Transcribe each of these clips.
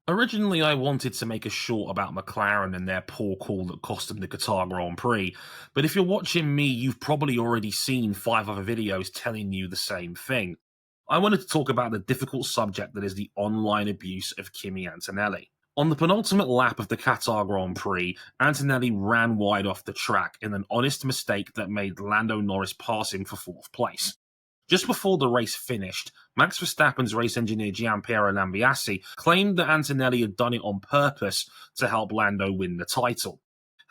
Originally, I wanted to make a short about McLaren and their poor call that cost them the Qatar Grand Prix, but if you're watching me, you've probably already seen 5 other videos telling you the same thing. I wanted to talk about the difficult subject that is the online abuse of Kimi Antonelli. On the penultimate lap of the Qatar Grand Prix, Antonelli ran wide off the track in an honest mistake that made Lando Norris pass him for fourth place. Just before the race finished, Max Verstappen's race engineer Gianpiero Lambiase claimed that Antonelli had done it on purpose to help Lando win the title.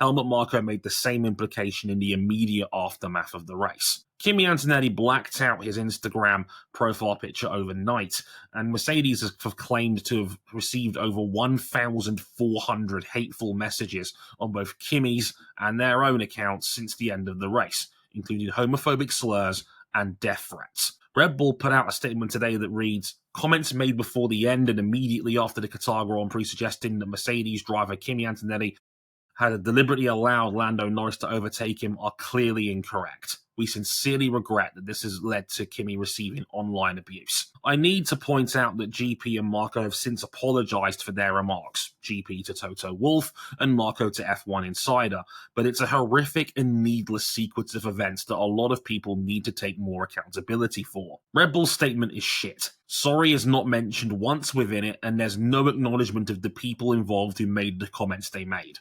Helmut Marko made the same implication in the immediate aftermath of the race. Kimi Antonelli blacked out his Instagram profile picture overnight, and Mercedes have claimed to have received over 1,400 hateful messages on both Kimi's and their own accounts since the end of the race, including homophobic slurs and death threats. Red Bull put out a statement today that reads, comments made before the end and immediately after the Qatar Grand Prix suggesting that Mercedes driver Kimi Antonelli had deliberately allowed Lando Norris to overtake him are clearly incorrect. We sincerely regret that this has led to Kimi receiving online abuse. I need to point out that GP and Marco have since apologised for their remarks, GP to Toto Wolff and Marco to F1 Insider, but it's a horrific and needless sequence of events that a lot of people need to take more accountability for. Red Bull's statement is shit. Sorry is not mentioned once within it, and there's no acknowledgement of the people involved who made the comments they made.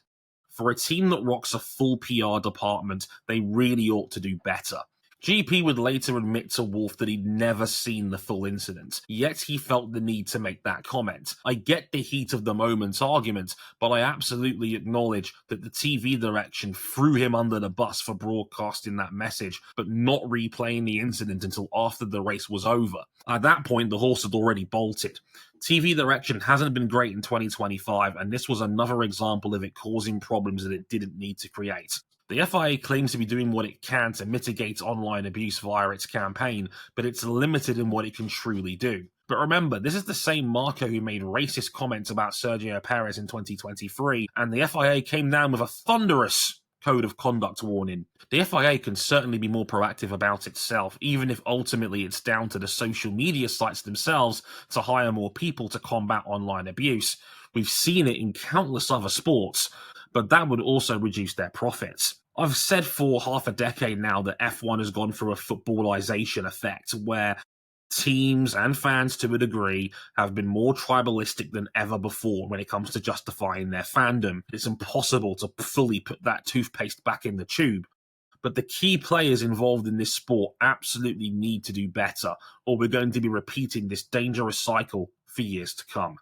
For a team that rocks a full PR department, they really ought to do better. GP would later admit to Wolff that he'd never seen the full incident, yet he felt the need to make that comment. I get the heat of the moment argument, but I absolutely acknowledge that the TV direction threw him under the bus for broadcasting that message, but not replaying the incident until after the race was over. At that point, the horse had already bolted. TV direction hasn't been great in 2025, and this was another example of it causing problems that it didn't need to create. The FIA claims to be doing what it can to mitigate online abuse via its campaign, but it's limited in what it can truly do. But remember, this is the same Marco who made racist comments about Sergio Perez in 2023, and the FIA came down with a thunderous code of conduct warning. The FIA can certainly be more proactive about itself, even if ultimately it's down to the social media sites themselves to hire more people to combat online abuse. We've seen it in countless other sports, but that would also reduce their profits. I've said for half a decade now that F1 has gone through a footballization effect where teams and fans to a degree have been more tribalistic than ever before when it comes to justifying their fandom. It's impossible to fully put that toothpaste back in the tube. But the key players involved in this sport absolutely need to do better, or we're going to be repeating this dangerous cycle for years to come.